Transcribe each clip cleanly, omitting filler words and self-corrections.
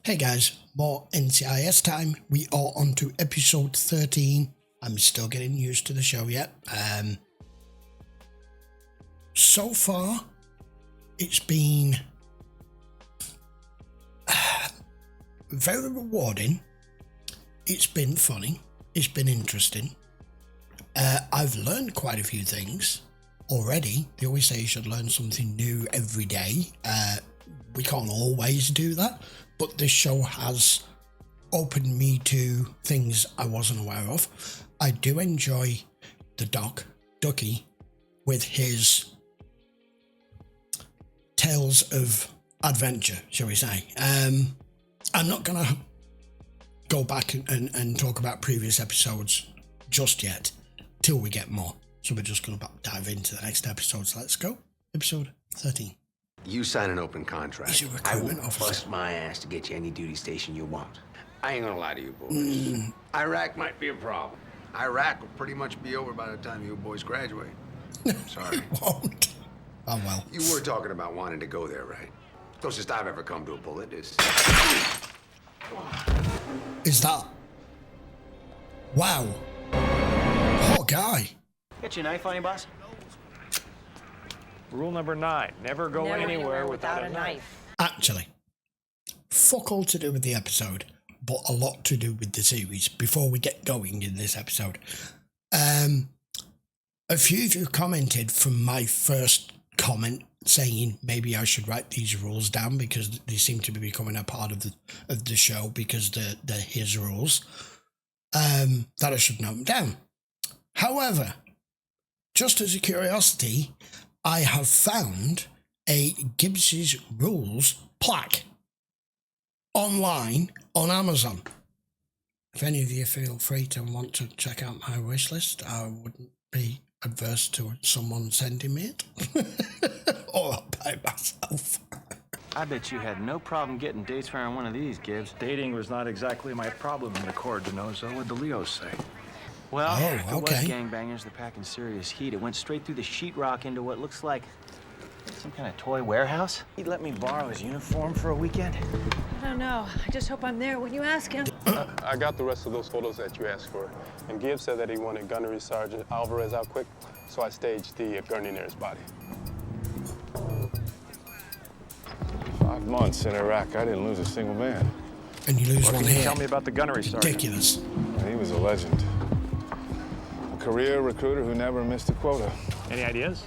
Hey guys, more NCIS time. We are on to episode 13. I'm still getting used to the show yet. So far, it's been very rewarding. It's been funny. It's been interesting. I've learned quite a few things already. They always say you should learn something new every day. We can't always do that, but this show has opened me to things I wasn't aware of. I do enjoy the Ducky, with his tales of adventure, shall we say. I'm not going to go back and talk about previous episodes just yet, till we get more. So we're just going to dive into the next episode. So let's go. Episode 13. You sign an open contract. He's a I will recruitment officer. bust my ass to get you any duty station you want. I ain't gonna lie to you boys. Iraq might be a problem. Iraq will pretty much be over by the time you boys graduate. Sorry. Won't. Oh well. You were talking about wanting to go there, right? Closest I've ever come to a bullet is... Is that? Wow. Poor guy. Got your knife on you, boss? Rule number 9, never go anywhere without a knife. Actually, fuck all to do with the episode, but a lot to do with the series before we get going in this episode. A few of you commented from my first comment saying maybe I should write these rules down because they seem to be becoming a part of the show because they're his rules, that I should note them down. However, just as a curiosity, I have found a Gibbs's Rules plaque online on Amazon. If any of you feel free to want to check out my wish list, I wouldn't be adverse to someone sending me it. Or I'll buy myself. I bet you had no problem getting dates around one of these, Gibbs. Dating was not exactly my problem in the Corps de Nozo. What the Leos say? Well, if it okay. was gangbangers, they're packing serious heat. It went straight through the sheetrock into what looks like some kind of toy warehouse. He'd let me borrow his uniform for a weekend. I don't know. I just hope I'm there when you ask him. I got the rest of those photos that you asked for. And Gibbs said that he wanted Gunnery Sergeant Alvarez out quick, so I staged the gurney near his body. 5 months in Iraq, I didn't lose a single man. And you lose What one can you here. tell me about the gunnery sergeant? Ridiculous. He was a legend. A career recruiter who never missed a quota. Any ideas?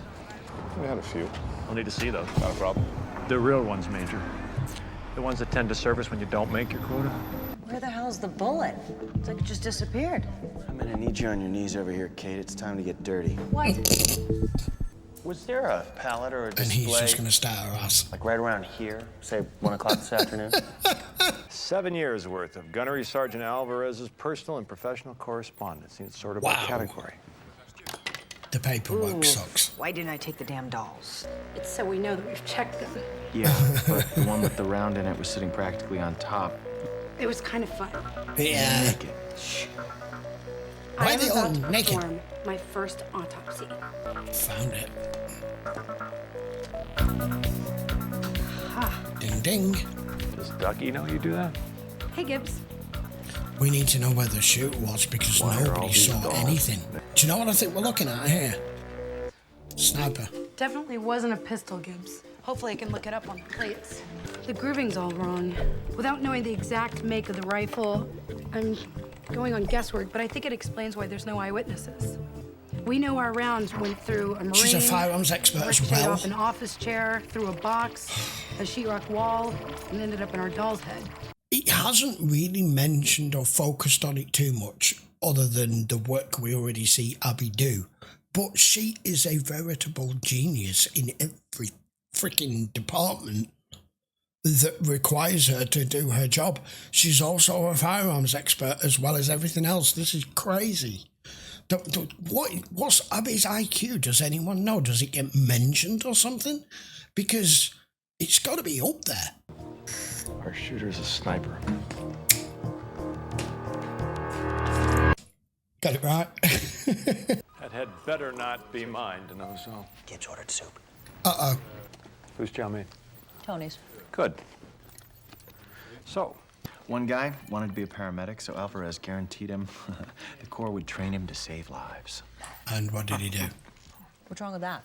We had a few. I'll need to see those. Not a problem. The real ones, Major. The ones that tend to surface when you don't make your quota. Where the hell's the bullet? It's like it just disappeared. I'm gonna need you on your knees over here, Kate. It's time to get dirty. What? Was there a pallet or a And display, he's just going to start her ass. like right around here, say 1 o'clock this afternoon? 7 years worth of Gunnery Sergeant Alvarez's personal and professional correspondence. It's sort of Wow. a category. The paperwork sucks. Why didn't I take the damn dolls? It's so we know that we've checked them. Yeah, but the one with the round in it was sitting practically on top. It was kind of fun. Yeah. Naked. Shh. Why I are they am all about to naked? perform my first autopsy. Found it. Ha. Ding ding. Does Ducky know you do that? Hey, Gibbs. We need to know where the shooter was because Why are all nobody these saw dolls? anything. Do you know what I think we're looking at here? Sniper. Definitely wasn't a pistol, Gibbs. Hopefully I can look it up on the plates. The grooving's all wrong. Without knowing the exact make of the rifle, I'm going on guesswork, but I think it explains why there's no eyewitnesses. We know our rounds went through a Marine. She's a firearms expert as ricocheted well. off an office chair, through a box, a sheetrock wall, and ended up in our doll's head. It hasn't really mentioned or focused on it too much, other than the work we already see Abby do. But she is a veritable genius in every freaking department that requires her to do her job. She's also a firearms expert as well as everything else. This is crazy. What's Abby's IQ? Does anyone know? Does it get mentioned or something? Because it's got to be up there. Our shooter's a sniper. Got it right. That had better not be mine, DeNozo. Gibbs ordered soup. Uh-oh. Who's chow mein? Tony's. Good. So, One guy wanted to be a paramedic, so Alvarez guaranteed him the Corps would train him to save lives. And what did he do? What's wrong with that?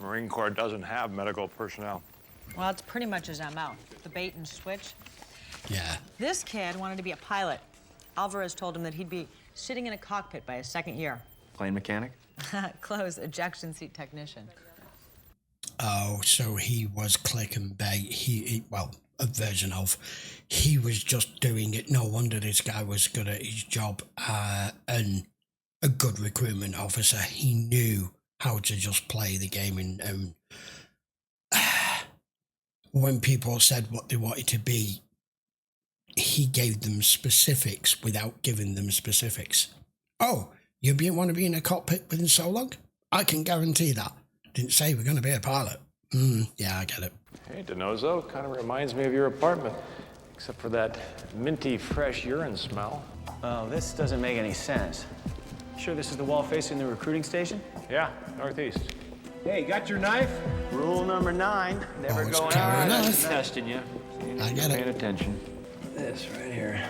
Marine Corps doesn't have medical personnel. Well, it's pretty much his MO. The bait and switch. Yeah. This kid wanted to be a pilot. Alvarez told him that he'd be sitting in a cockpit by his second year. Plane mechanic? Close, ejection seat technician. Oh, so he was click and bait. Well, a version of. He was just doing it. No wonder this guy was good at his job and a good recruitment officer. He knew how to just play the game. And when people said what they wanted to be, he gave them specifics without giving them specifics. Oh, you want to be in a cockpit within so long? I can guarantee that. Didn't say we're going to be a pilot. Yeah, I get it. Hey, DeNozo, kind of reminds me of your apartment, except for that minty, fresh urine smell. Oh, this doesn't make any sense. Sure this is the wall facing the recruiting station? Yeah, northeast. Hey, got your knife? Rule number 9, never Always go in carry a on knife. testing you. I get it. Paying attention. This right here.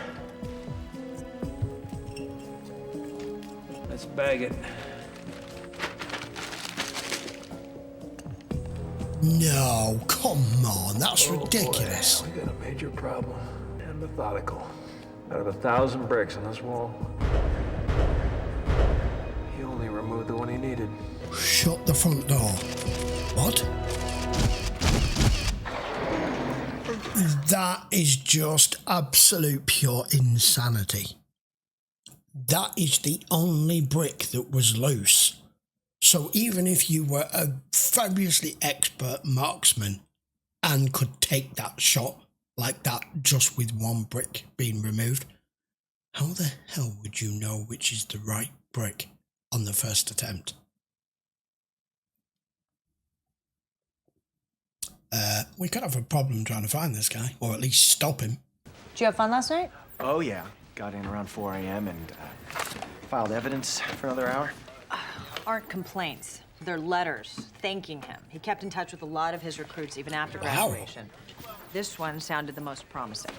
Let's bag it. No, come on. That's ridiculous. We got a major problem. And methodical. Out of 1,000 bricks on this wall, he only removed the one he needed. Shut the front door. What? That is just absolute pure insanity. That is the only brick that was loose. So even if you were a fabulously expert marksman and could take that shot like that just with one brick being removed, how the hell would you know which is the right brick on the first attempt? We could have a problem trying to find this guy, or at least stop him. Did you have fun last night? Oh, yeah. Got in around 4 a.m. and filed evidence for another hour. Aren't complaints. They're letters thanking him. He kept in touch with a lot of his recruits even after Wow. graduation. This one sounded the most promising.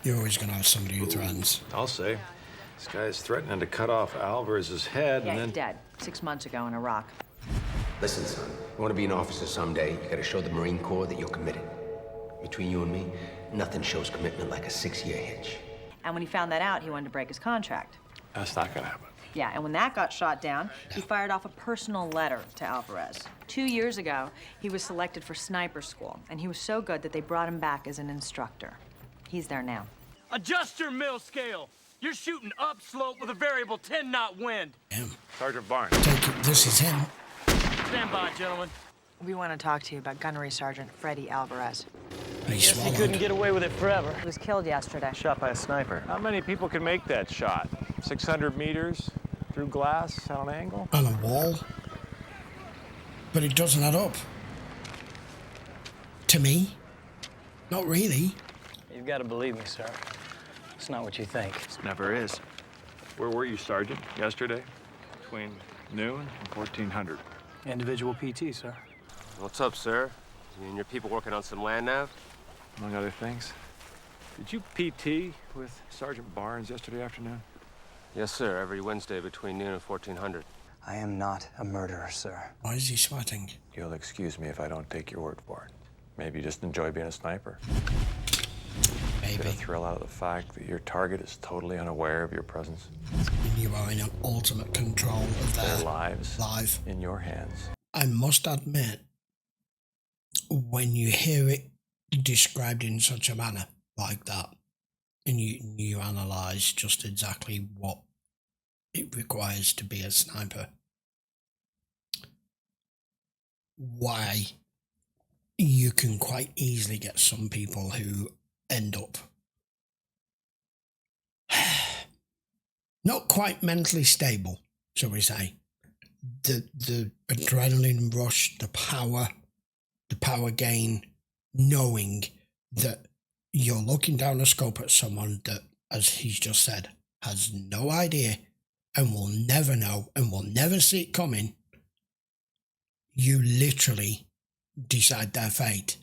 You're always going to have somebody who threatens. I'll say. This guy's threatening to cut off Alvarez's head Yeah, and he's then... dead 6 months ago in Iraq. Listen, son, you want to be an officer someday, you got to show the Marine Corps that you're committed. Between you and me, nothing shows commitment like a 6-year hitch. And when he found that out, he wanted to break his contract. That's not gonna happen. Yeah, and when that got shot down, he fired off a personal letter to Alvarez. 2 years ago, he was selected for sniper school, and he was so good that they brought him back as an instructor. He's there now. Adjust your mill scale. You're shooting upslope with a variable 10-knot wind. Him. Sergeant Barnes. Take it. This is him. Stand by, gentlemen. We want to talk to you about Gunnery Sergeant Freddie Alvarez. He Guess he couldn't swallowed. get away with it forever. He was killed yesterday. Shot by a sniper. How many people can make that shot? 600 meters through glass at an angle? On a wall. But it doesn't add up. To me, not really. You've got to believe me, sir. It's not what you think. Never is. Where were you, Sergeant, yesterday? Between noon and 1400. Individual PT, sir. What's up, sir? You and your people working on some land now? Among other things. Did you PT with Sergeant Barnes yesterday afternoon? Yes, sir. Every Wednesday between noon and 1400. I am not a murderer, sir. Why is he sweating? You'll excuse me if I don't take your word for it. Maybe you just enjoy being a sniper. Get Maybe. a thrill out of the fact that your target is totally unaware of your presence. You are in ultimate control of Their their lives life. in your hands. I must admit, when you hear it described in such a manner like that, and you analyse just exactly what it requires to be a sniper, why you can quite easily get some people who end up not quite mentally stable, shall we say. The adrenaline rush, the power gain, knowing that you're looking down a scope at someone that, as he's just said, has no idea and will never know and will never see it coming. You literally decide their fate.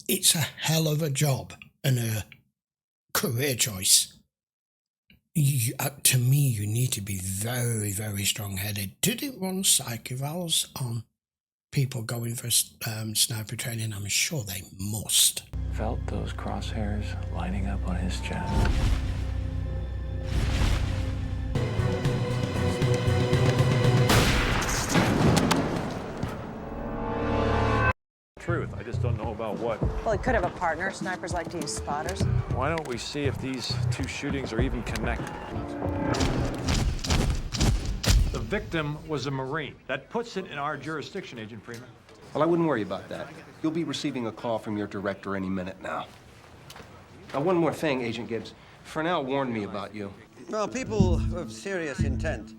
it's a hell of a job and a career choice. To me, you need to be very, very strong-headed. Did it run psych evals on people going for sniper training? I'm sure they must. Felt those crosshairs lining up on his chest. Truth, I just don't know about what. Well, he could have a partner. Snipers like to use spotters. Why don't we see if these two shootings are even connected? The victim was a Marine. That puts it in our jurisdiction, Agent Freeman. Well, I wouldn't worry about that. You'll be receiving a call from your director any minute now. Now, one more thing, Agent Gibbs. Fernell warned me about you. Well, people of serious intent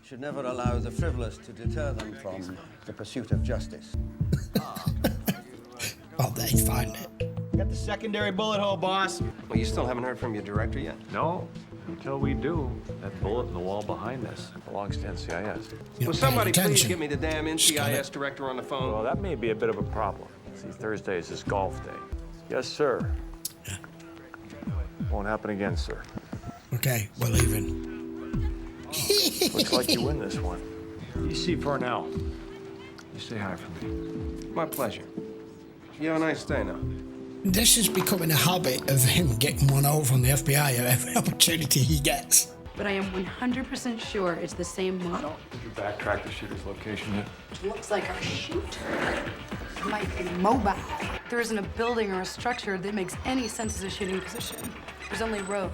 should never allow the frivolous to deter them from the pursuit of justice. Oh, they find it. Got the secondary bullet hole, boss. Well, you still haven't heard from your director yet? No, until we do. That bullet in the wall behind us belongs to NCIS. Will somebody please get me the damn NCIS director on the phone? Well, that may be a bit of a problem. See, Thursday is his golf day. Yes, sir. Yeah. Won't happen again, sir. Okay, we're leaving. Looks like you win this one. You see Fernell. You say hi for me. My pleasure. You have a nice day now. This is becoming a habit of him getting one over on the FBI at every opportunity he gets. But I am 100% sure it's the same model. Did you backtrack the shooter's location yet? Looks like our shooter might be mobile. There isn't a building or a structure that makes any sense as a shooting position. There's only road.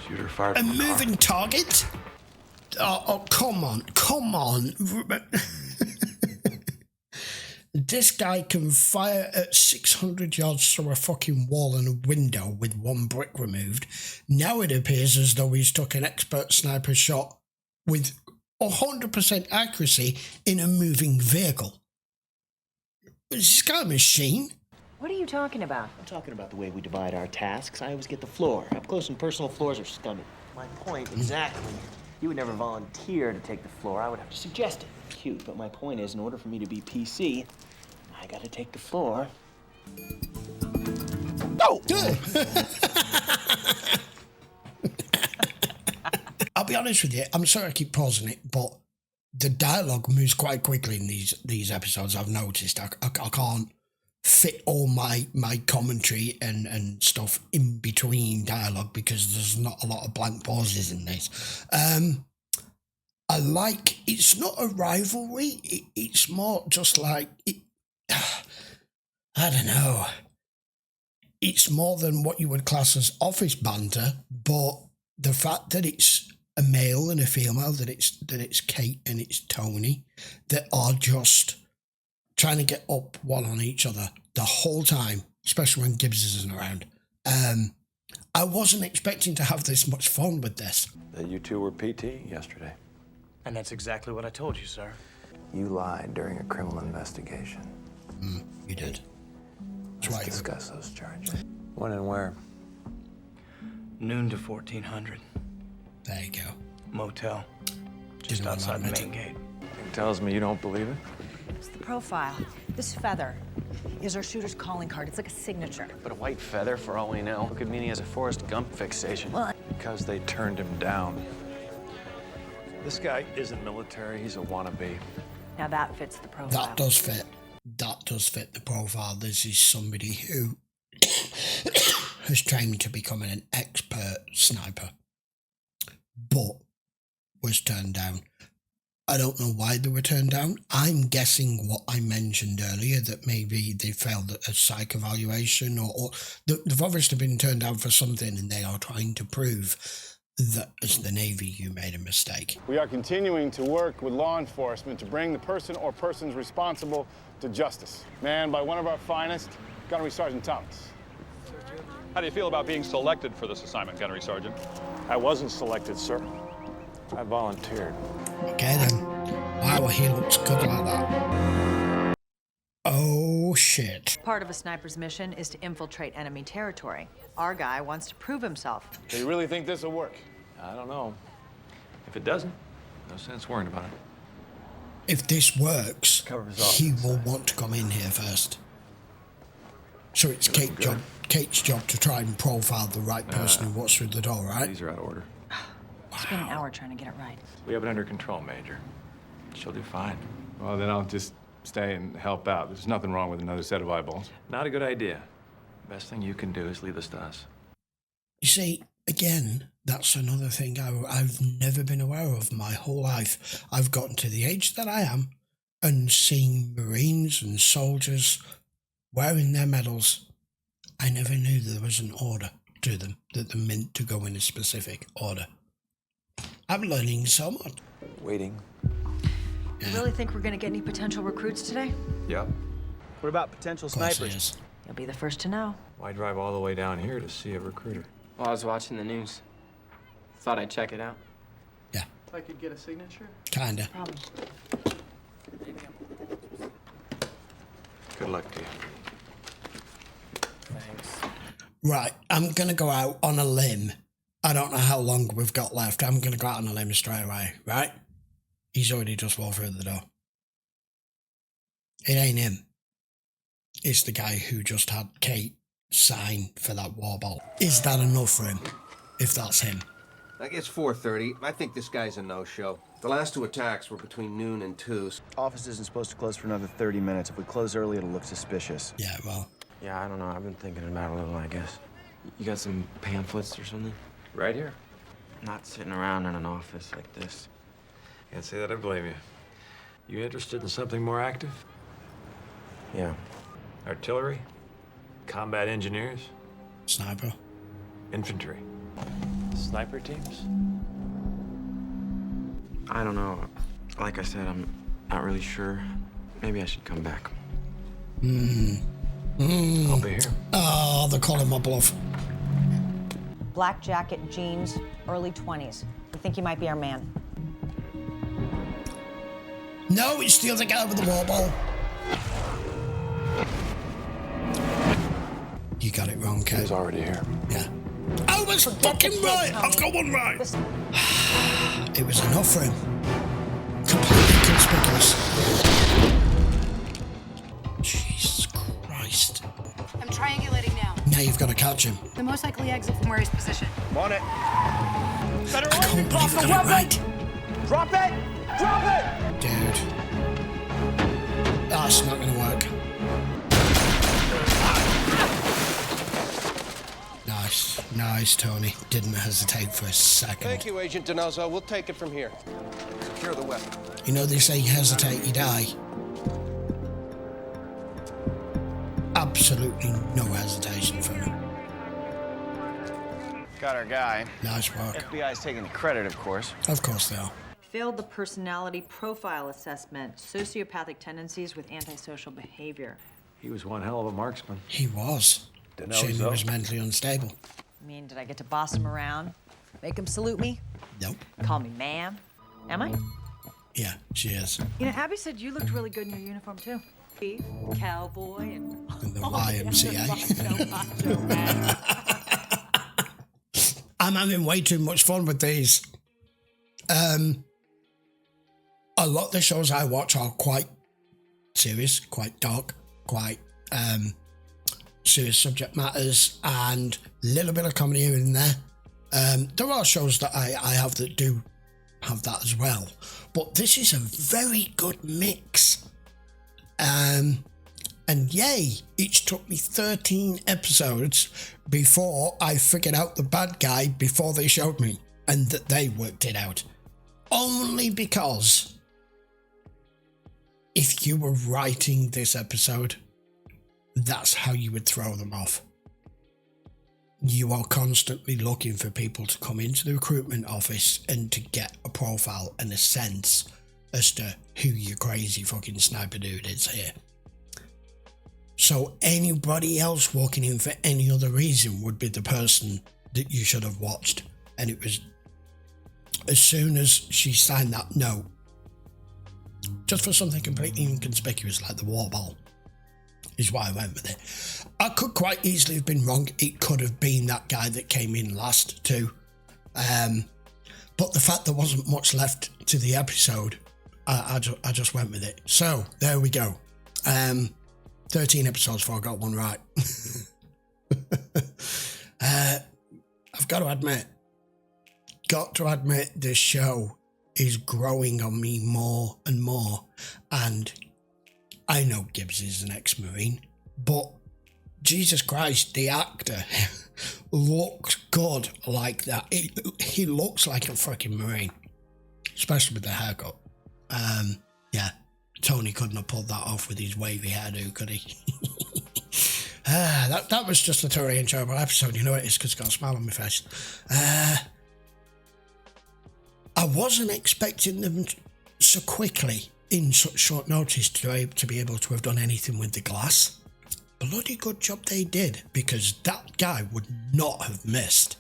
Shooter fired A from the car. moving target? Oh, come on. This guy can fire at 600 yards through a fucking wall and a window with one brick removed. Now it appears as though he's took an expert sniper shot with 100% accuracy in a moving vehicle. Is this guy a machine? What are you talking about? I'm talking about the way we divide our tasks. I always get the floor. Up close and personal floors are scummy. My point, exactly. You would never volunteer to take the floor. I would have to suggest it. Cute, but my point is, in order for me to be PC, I gotta take the floor. Oh! I'll be honest with you, I'm sorry I keep pausing it, but the dialogue moves quite quickly in these episodes, I've noticed. I can't fit all my commentary and stuff in between dialogue because there's not a lot of blank pauses in this. I like, it's not a rivalry, it's more just like, I don't know, it's more than what you would class as office banter, but the fact that it's a male and a female, that it's Kate and it's Tony, that are just trying to get up one on each other the whole time, especially when Gibbs isn't around. I wasn't expecting to have this much fun with this. That you two were PT yesterday. And that's exactly what I told you, sir. You lied during a criminal investigation. You did. That's Let's right. discuss those charges. When and where? Noon to 1400. There you go. Motel. Just Didn't want to outside the admit main it. gate. It tells me you don't believe it. It's the profile. This feather is our shooter's calling card. It's like a signature. But a white feather, for all we know, could mean he has a Forrest Gump fixation. Well, Because they turned him down. This guy isn't military, he's a wannabe. now that fits the profile. That does fit. That does fit the profile. This is somebody who has trained to become an expert sniper, but was turned down. I don't know why they were turned down. I'm guessing what I mentioned earlier, that maybe they failed at a psych evaluation, or they've obviously been turned down for something and they are trying to prove that as the Navy you made a mistake. We are continuing to work with law enforcement to bring the person or persons responsible to justice. Manned by one of our finest, Gunnery Sergeant Thomas. How do you feel about being selected for this assignment, Gunnery Sergeant? I wasn't selected, sir. I volunteered. Okay then. Wow, he looks good like that. Oh shit. Part of a sniper's mission is to infiltrate enemy territory. Our guy wants to prove himself. Do you really think this will work? I don't know. If it doesn't, no sense worrying about it. If this works, Covers off. he will want to come in here first. So it's Kate's job to try and profile the right person who walks through the door, right? These are out of order. Spent an hour trying to get it right. We have it under control, Major. She'll do fine. Well, then I'll just stay and help out. There's nothing wrong with another set of eyeballs. Not a good idea. Best thing you can do is leave this to us. You see, again, that's another thing I've never been aware of my whole life. I've gotten to the age that I am and seeing Marines and soldiers wearing their medals. I never knew there was an order to them, that they're meant to go in a specific order. I'm learning so much. Waiting. You really think we're going to get any potential recruits today? Yep. What about potential snipers? You'll be the first to know. Why drive all the way down here to see a recruiter? Well, I was watching the news. Thought I'd check it out. Yeah. If I could get a signature? Kinda. Problem. Good luck to you. Thanks. Right, I'm going to go out on a limb. I don't know how long we've got left. I'm going to go out on a limb straight away, right? He's already just walked through the door. It ain't him. It's the guy who just had Kate sign for that war ball. Is that enough for him, if that's him? Like, it's 4:30. I think this guy's a no-show. The last 2 attacks were between noon and 2. Office isn't supposed to close for another 30 minutes. If we close early, it'll look suspicious. Yeah, well. Yeah, I don't know. I've been thinking about it a little, I guess. You got some pamphlets or something? Right here. Not sitting around in an office like this. Can't say that I blame you. You interested in something more active? Yeah. Artillery? Combat engineers? Sniper? Infantry? Sniper teams? I don't know. Like I said, I'm not really sure. Maybe I should come back. I'll be here. Oh, they're calling my bluff. Black jacket, jeans, early 20s. We think he might be our man. No, it's the other guy with the war ball. You got it wrong, Kate. He's already here. Yeah. I was fucking right. I've got one right. It was enough for him. Completely conspicuous. Jesus Christ. I'm triangulating now. Now you've got to catch him. The most likely exit from where he's positioned. I'm on it. I can't believe I got it right. Drop it! Drop it! Dude. That's not going to work. Nice, Tony. Didn't hesitate for a second. Thank you, Agent Donoso. We'll take it from here. Secure the weapon. You know they say hesitate, you die. Absolutely no hesitation from him. Got our guy. Nice work. FBI's taking the credit, of course. Of course they are. Failed the personality profile assessment, sociopathic tendencies with antisocial behavior. He was one hell of a marksman. He was. Shame he was mentally unstable. I mean, did I get to boss him around? Make him salute me? Nope. Call me ma'am? Am I? Yeah, she is. You know, Abby said you looked really good in your uniform, too. Beef, cowboy, and... And the YMCA. I'm having way too much fun with these. A lot of the shows I watch are quite serious, quite dark, quite serious subject matters, and a little bit of comedy here and there. There are shows that I have that do have that as well, but this is a very good mix. And yay, it took me 13 episodes before I figured out the bad guy before they showed me, and that they worked it out. Only because if you were writing this episode, that's how you would throw them off. You are constantly looking for people to come into the recruitment office and to get a profile and a sense as to who your crazy fucking sniper dude is here. So anybody else walking in for any other reason would be the person that you should have watched. And it was as soon as she signed that note, just for something completely inconspicuous like the war ball, is why I went with it. I could quite easily have been wrong. It could have been that guy that came in last too. But the fact there wasn't much left to the episode, I just went with it. So there we go. 13 episodes before I got one right. I've got to admit, this show is growing on me more and more. And I know Gibbs is an ex-Marine, but Jesus Christ, the actor looks good like that. He looks like a fucking Marine, especially with the haircut. Yeah, Tony couldn't have pulled that off with his wavy hairdo, could he? That was just a thoroughly enjoyable episode. You know it is because it's got a smile on my face. I wasn't expecting them so quickly in such short notice to be able to have done anything with the glass. Bloody good job they did, because that guy would not have missed.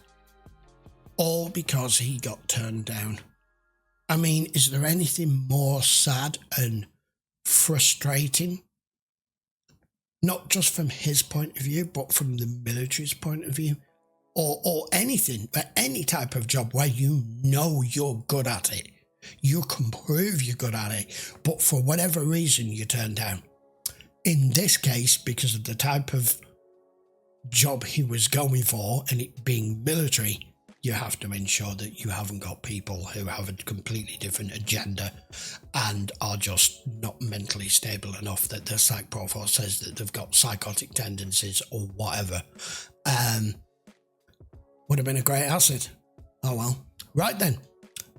All because he got turned down. I mean, is there anything more sad and frustrating? Not just from his point of view, but from the military's point of view, or anything, any type of job where you know you're good at it. You can prove you're good at it, but for whatever reason you're turned down. In this case, because of the type of job he was going for and it being military, you have to ensure that you haven't got people who have a completely different agenda and are just not mentally stable enough that their psych profile says that they've got psychotic tendencies or whatever. Would have been a great asset. Oh well. Right then.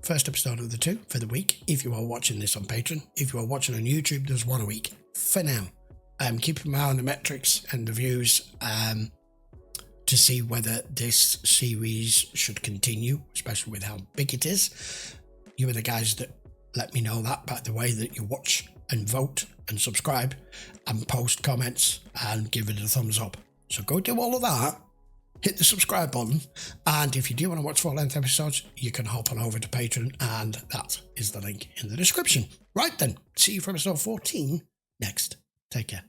First episode of the 2 for the week. If you are watching this on Patreon, if you are watching on YouTube, there's one a week for now. Keeping my eye on the metrics and the views to see whether this series should continue, especially with how big it is. You are the guys that let me know that by the way that you watch and vote and subscribe and post comments and give it a thumbs up. So go do all of that. Hit the subscribe button, and if you do want to watch full-length episodes, you can hop on over to Patreon, and that is the link in the description. Right then, see you for episode 14 next. Take care.